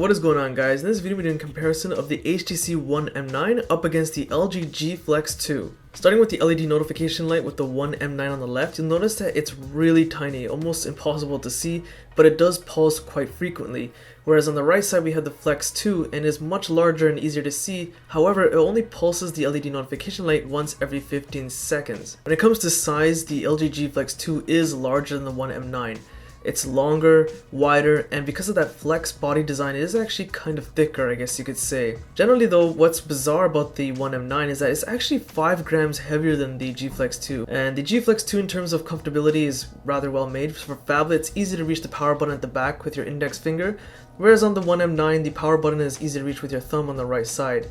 What is going on, guys? In this video we're doing a comparison of the HTC One M9 up against the LG G Flex 2. Starting with the LED notification light with the One M9 on the left, you'll notice that it's really tiny, almost impossible to see, but it does pulse quite frequently. Whereas on the right side we have the Flex 2 and is much larger and easier to see. However, it only pulses the LED notification light once every 15 seconds. When it comes to size, the LG G Flex 2 is larger than the One M9. It's longer, wider, and because of that flex body design, it is actually kind of thicker, I guess you could say. Generally though, what's bizarre about the One M9 is that it's actually 5 grams heavier than the G Flex 2. And the G Flex 2 in terms of comfortability is rather well made. For phablet, it's easy to reach the power button at the back with your index finger, whereas on the One M9, the power button is easy to reach with your thumb on the right side.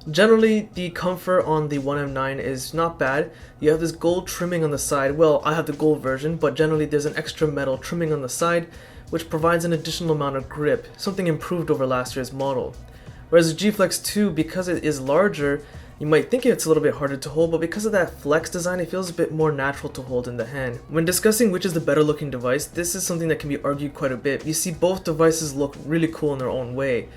Generally, the comfort on the One M9 is not bad. You have this gold trimming on the side. Well, I have the gold version, but generally there's an extra metal trimming on the side, which provides an additional amount of grip, something improved over last year's model. Whereas the G Flex 2, because it is larger, you might think it's a little bit harder to hold, but because of that flex design, it feels a bit more natural to hold in the hand. When discussing which is the better looking device, this is something that can be argued quite a bit. You see, both devices look really cool in their own way.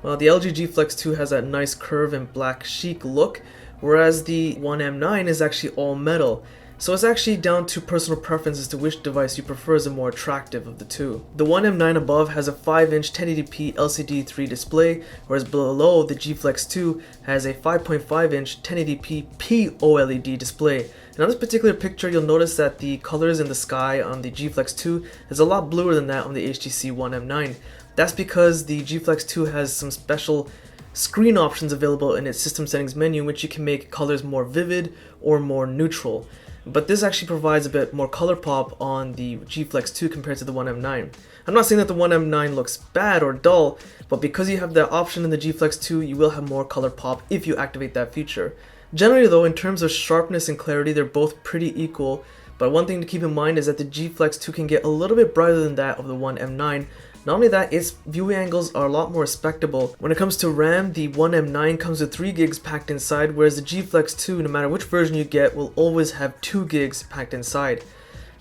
The LG G Flex 2 has that nice curve and black chic look, whereas the One M9 is actually all metal. So it's actually down to personal preference as to which device you prefer as the more attractive of the two. The One M9 above has a 5-inch 1080p LCD3 display, whereas below the G Flex 2 has a 5.5-inch 1080p POLED display. And on this particular picture, you'll notice that the colors in the sky on the G Flex 2 is a lot bluer than that on the HTC One M9. That's because the G Flex 2 has some special screen options available in its system settings menu, which you can make colors more vivid or more neutral. But this actually provides a bit more color pop on the G Flex 2 compared to the One M9. I'm not saying that the One M9 looks bad or dull, but because you have that option in the G Flex 2, you will have more color pop if you activate that feature. Generally though, in terms of sharpness and clarity, they're both pretty equal, but one thing to keep in mind is that the G Flex 2 can get a little bit brighter than that of the One M9. Not only that, its viewing angles are a lot more respectable. When it comes to RAM, the One M9 comes with 3 gigs packed inside, whereas the G Flex 2, no matter which version you get, will always have 2 gigs packed inside.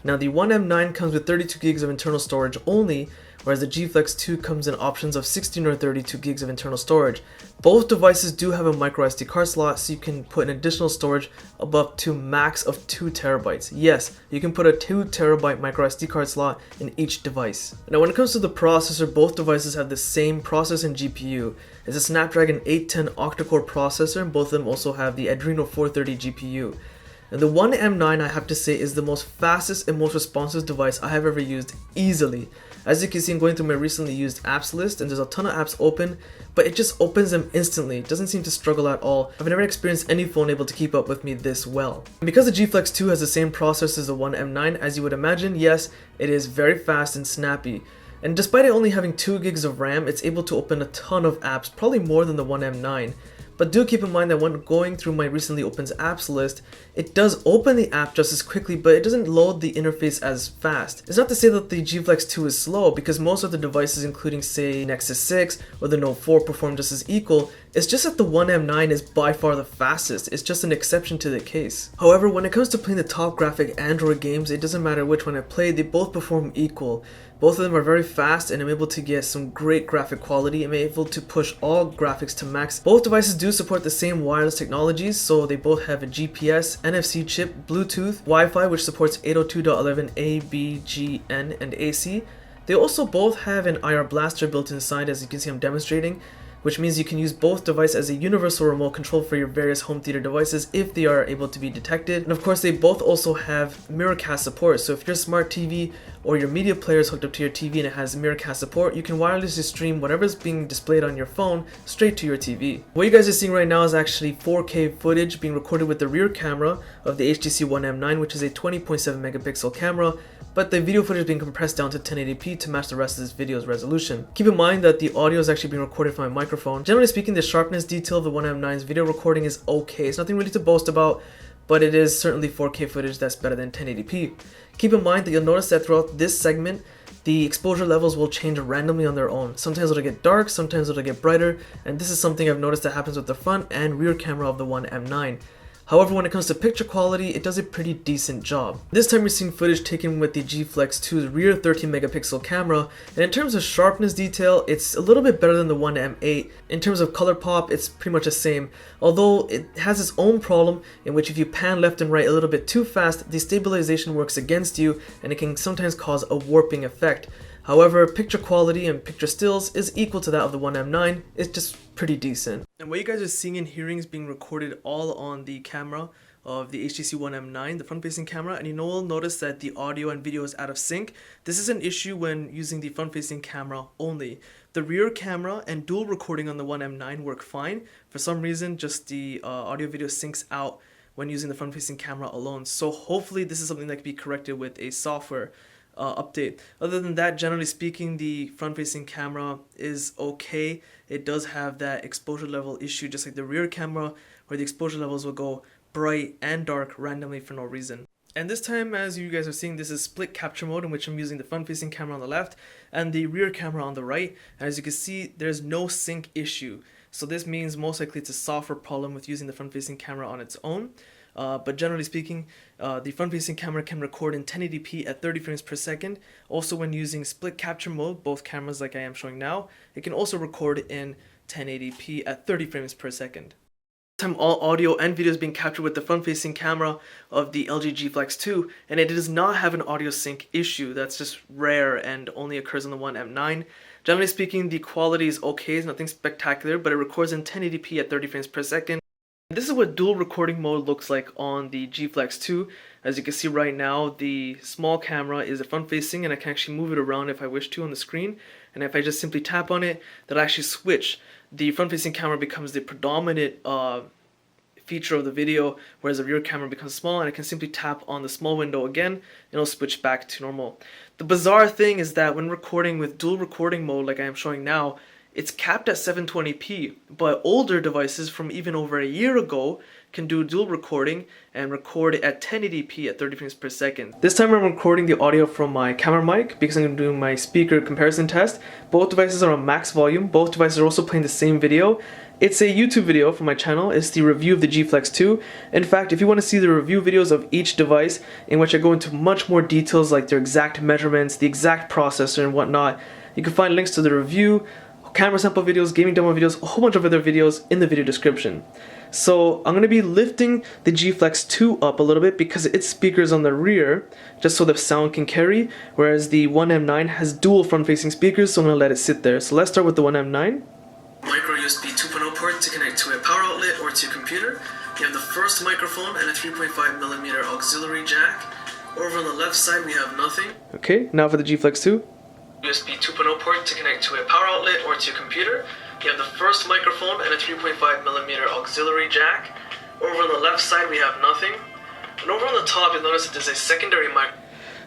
Now the One M9 comes with 32 gigs of internal storage only, whereas the G Flex 2 comes in options of 16 or 32 gigs of internal storage. Both devices do have a micro SD card slot, so you can put an additional storage of up to max of 2 terabytes. Yes, you can put a 2 terabyte micro SD card slot in each device. Now when it comes to the processor, both devices have the same processor and GPU. It's a Snapdragon 810 octa-core processor, and both of them also have the Adreno 430 GPU. And the One M9, I have to say, is the most fastest and most responsive device I have ever used easily. As you can see, I'm going through my recently used apps list, and there's a ton of apps open, but it just opens them instantly. It doesn't seem to struggle at all. I've never experienced any phone able to keep up with me this well. And because the G Flex 2 has the same processor as the One M9, as you would imagine, yes, it is very fast and snappy. And despite it only having 2 gigs of RAM, it's able to open a ton of apps, probably more than the One M9. But do keep in mind that when going through my recently opened apps list, it does open the app just as quickly, but it doesn't load the interface as fast. It's not to say that the G Flex 2 is slow, because most of the devices, including say Nexus 6 or the Note 4, perform just as equal. It's just that the One M9 is by far the fastest. It's just an exception to the case. However, when it comes to playing the top graphic Android games, it doesn't matter which one I play, they both perform equal. Both of them are very fast, and I'm able to get some great graphic quality. I'm able to push all graphics to max. Both devices do support the same wireless technologies, so they both have a GPS, NFC chip, Bluetooth, Wi-Fi, which supports 802.11a, b, g, n, and AC. They also both have an IR blaster built inside, as you can see I'm demonstrating, which means you can use both devices as a universal remote control for your various home theater devices if they are able to be detected. And of course, they both also have Miracast support, so if your smart TV or your media player is hooked up to your TV and it has Miracast support, you can wirelessly stream whatever is being displayed on your phone straight to your TV. What you guys are seeing right now is actually 4K footage being recorded with the rear camera of the HTC One M9, which is a 20.7 megapixel camera, but the video footage is being compressed down to 1080p to match the rest of this video's resolution. Keep in mind that the audio is actually being recorded from my microphone. Generally speaking, the sharpness detail of the One M9's video recording is okay. It's nothing really to boast about, but it is certainly 4K footage that's better than 1080p. Keep in mind that you'll notice that throughout this segment, the exposure levels will change randomly on their own. Sometimes it'll get dark, sometimes it'll get brighter, and this is something I've noticed that happens with the front and rear camera of the One M9. However, when it comes to picture quality, it does a pretty decent job. This time you're seeing footage taken with the G Flex 2's rear 13 megapixel camera, and in terms of sharpness detail, it's a little bit better than the One M8. In terms of color pop, it's pretty much the same, although it has its own problem in which if you pan left and right a little bit too fast, the stabilization works against you and it can sometimes cause a warping effect. However, picture quality and picture stills is equal to that of the One M9. It's just pretty decent. And what you guys are seeing and hearing is being recorded all on the camera of the HTC One M9, the front-facing camera, and you will notice that the audio and video is out of sync. This is an issue when using the front-facing camera only. The rear camera and dual recording on the One M9 work fine. For some reason, just the audio-video syncs out when using the front-facing camera alone. So hopefully this is something that can be corrected with a software update. Other than that, generally speaking, the front-facing camera is okay. It does have that exposure level issue, just like the rear camera, where the exposure levels will go bright and dark randomly for no reason. And this time, as you guys are seeing, this is split capture mode in which I'm using the front-facing camera on the left and the rear camera on the right. And as you can see, there's no sync issue. So this means most likely it's a software problem with using the front-facing camera on its own. But generally speaking, the front-facing camera can record in 1080p at 30 frames per second. Also, when using split capture mode, both cameras like I am showing now, it can also record in 1080p at 30 frames per second. This time, all audio and video is being captured with the front-facing camera of the LG G Flex 2, and it does not have an audio sync issue. That's just rare and only occurs on the One M9. Generally speaking, the quality is okay, it's nothing spectacular, but it records in 1080p at 30 frames per second. This is what dual recording mode looks like on the G Flex 2. As you can see right now, the small camera is front facing and I can actually move it around if I wish to on the screen. And if I just simply tap on it, that'll actually switch. The front facing camera becomes the predominant feature of the video, whereas the rear camera becomes small, and I can simply tap on the small window again and it'll switch back to normal. The bizarre thing is that when recording with dual recording mode like I am showing now, it's capped at 720p, but older devices from even over a year ago can do dual recording and record at 1080p at 30 frames per second. This time I'm recording the audio from my camera mic because I'm doing my speaker comparison test. Both devices are on max volume. Both devices are also playing the same video. It's a YouTube video from my channel. It's the review of the G Flex 2. In fact, if you want to see the review videos of each device in which I go into much more details like their exact measurements, the exact processor and whatnot, you can find links to the review, camera sample videos, gaming demo videos, a whole bunch of other videos in the video description. So I'm going to be lifting the G Flex 2 up a little bit because its speakers on the rear, just so the sound can carry, whereas the One M9 has dual front-facing speakers, so I'm going to let it sit there. So let's start with the One M9. Micro USB 2.0 port to connect to a power outlet or to a computer. You have the first microphone and a 3.5mm auxiliary jack. Over on the left side we have nothing. Okay, now for the G Flex 2. USB 2.0 port to connect to a power outlet or to a computer. You have the first microphone and a 3.5mm auxiliary jack. Over on the left side we have nothing. And over on the top you'll notice that there's a secondary mic.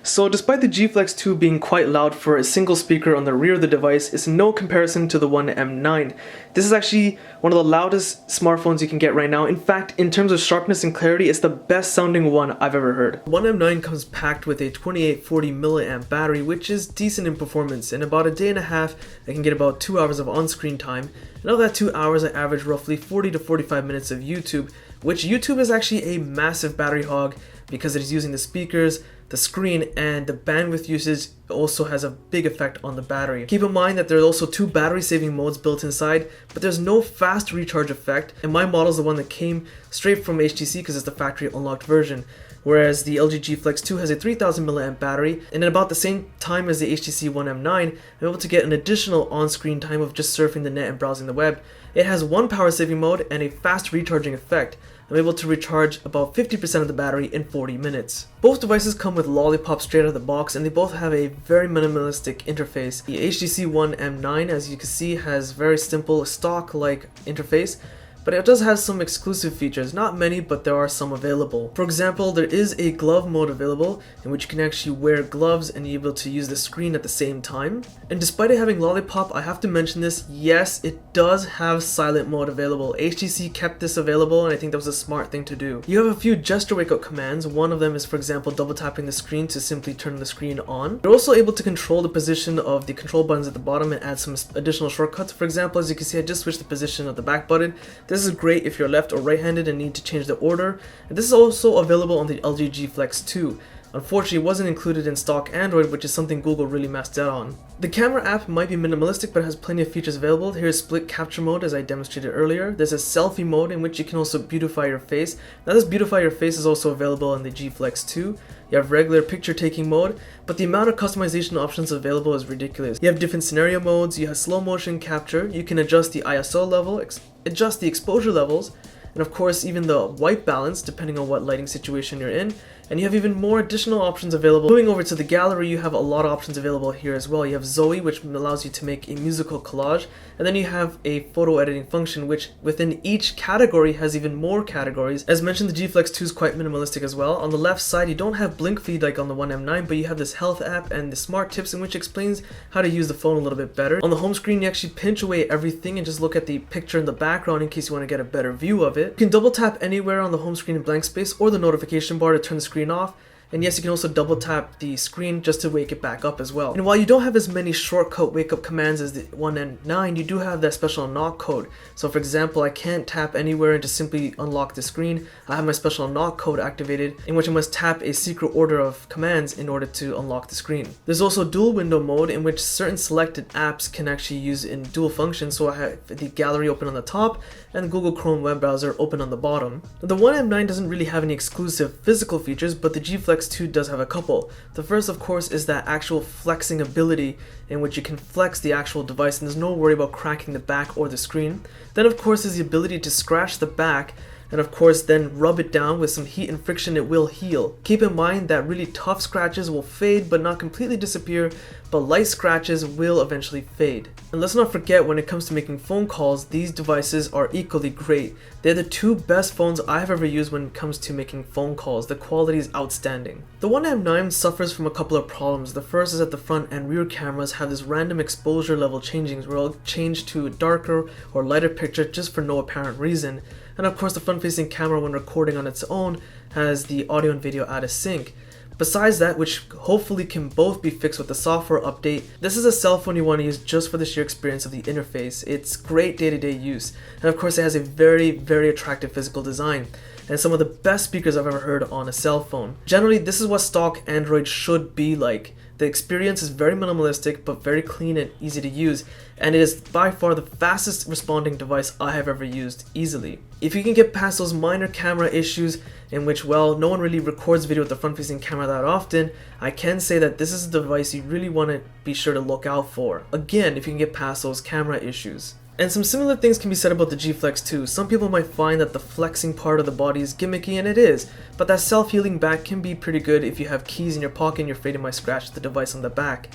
So despite the G Flex 2 being quite loud for a single speaker on the rear of the device, it's no comparison to the One M9. This is actually one of the loudest smartphones you can get right now. In fact, in terms of sharpness and clarity, it's the best sounding one I've ever heard. One M9 comes packed with a 2840 milliamp battery, which is decent in performance. In about a day and a half, I can get about 2 hours of on-screen time. And of that 2 hours, I average roughly 40 to 45 minutes of YouTube, which YouTube is actually a massive battery hog because it is using the speakers, the screen, and the bandwidth usage also has a big effect on the battery. Keep in mind that there are also 2 battery saving modes built inside, but there's no fast recharge effect, and my model is the one that came straight from HTC because it's the factory unlocked version. Whereas the LG G Flex 2 has a 3000 mAh battery, and at about the same time as the HTC One M9, I'm able to get an additional on-screen time of just surfing the net and browsing the web. It has 1 power saving mode and a fast recharging effect. I'm able to recharge about 50% of the battery in 40 minutes. Both devices come with Lollipop straight out of the box, and they both have a very minimalistic interface. The HTC One M9, as you can see, has very simple stock-like interface, but it does have some exclusive features. Not many, but there are some available. For example, there is a glove mode available in which you can actually wear gloves and you're able to use the screen at the same time. And despite it having Lollipop, I have to mention this, yes, it does have silent mode available. HTC kept this available, and I think that was a smart thing to do. You have a few gesture wake up commands. One of them is, for example, double tapping the screen to simply turn the screen on. You're also able to control the position of the control buttons at the bottom and add some additional shortcuts. For example, as you can see, I just switched the position of the back button. This this is great if you're left or right-handed and need to change the order, and this is also available on the LG G Flex 2. Unfortunately, it wasn't included in stock Android, which is something Google really messed out on. The camera app might be minimalistic, but has plenty of features available. Here's split capture mode, as I demonstrated earlier. There's a selfie mode in which you can also beautify your face. Now this beautify your face is also available in the G Flex 2. You have regular picture taking mode, but the amount of customization options available is ridiculous. You have different scenario modes, you have slow motion capture, you can adjust the ISO level, adjust the exposure levels, and of course even the white balance depending on what lighting situation you're in. And you have even more additional options available. Moving over to the gallery, you have a lot of options available here as well. You have Zoe, which allows you to make a musical collage, and then you have a photo editing function, which within each category has even more categories. As mentioned, the G Flex 2 is quite minimalistic as well. On the left side, you don't have blink feed like on the One M9, but you have this health app and the smart tips, in which explains how to use the phone a little bit better. On the home screen, you actually pinch away everything and just look at the picture in the background in case you want to get a better view of it. You can double tap anywhere on the home screen in blank space or the notification bar to turn the screen off. And yes, you can also double tap the screen just to wake it back up as well. And while you don't have as many shortcut wake up commands as the One M9, you do have that special unlock code. So for example, I can't tap anywhere and just simply unlock the screen. I have my special unlock code activated, in which I must tap a secret order of commands in order to unlock the screen. There's also dual window mode, in which certain selected apps can actually use in dual function. So I have the gallery open on the top and the Google Chrome web browser open on the bottom. The One M9 doesn't really have any exclusive physical features, but the G Flex 2 does have a couple. The first, of course, is that actual flexing ability, in which you can flex the actual device and there's no worry about cracking the back or the screen. Then of course is the ability to scratch the back, and of course then rub it down with some heat and friction. It will heal. Keep in mind that really tough scratches will fade but not completely disappear, but light scratches will eventually fade. And let's not forget, when it comes to making phone calls, these devices are equally great. They're the two best phones I've ever used when it comes to making phone calls. The quality is outstanding. The One M9 suffers from a couple of problems. The first is that the front and rear cameras have this random exposure level changings where it'll change to a darker or lighter picture just for no apparent reason. And of course the front-facing camera, when recording on its own, has the audio and video out of sync. Besides that, which hopefully can both be fixed with the software update, this is a cell phone you want to use just for the sheer experience of the interface. It's great day-to-day use, and of course it has a very, very attractive physical design and some of the best speakers I've ever heard on a cell phone. Generally, this is what stock Android should be like. The experience is very minimalistic but very clean and easy to use, and it is by far the fastest responding device I have ever used easily. If you can get past those minor camera issues in which, well, no one really records video with the front-facing camera that often, I can say that this is a device you really want to be sure to look out for. Again, if you can get past those camera issues. And some similar things can be said about the G Flex 2. Some people might find that the flexing part of the body is gimmicky, and it is, but that self-healing back can be pretty good if you have keys in your pocket and you're afraid it might scratch the device on the back.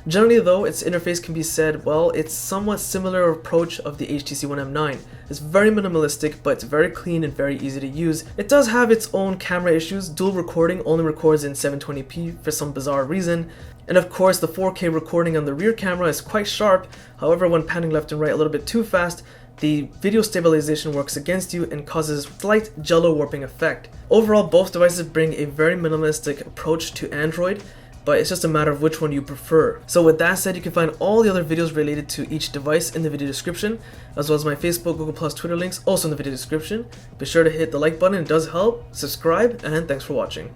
Generally though, its interface can be said, well, it's somewhat similar approach of the HTC One M9. It's very minimalistic, but it's very clean and very easy to use. It does have its own camera issues. Dual recording only records in 720p for some bizarre reason. And of course, the 4K recording on the rear camera is quite sharp. However, when panning left and right a little bit too fast, the video stabilization works against you and causes slight jello warping effect. Overall, both devices bring a very minimalistic approach to Android, but it's just a matter of which one you prefer. So with that said, you can find all the other videos related to each device in the video description, as well as my Facebook, Google+, Twitter links also in the video description. Be sure to hit the like button, it does help, subscribe, and thanks for watching.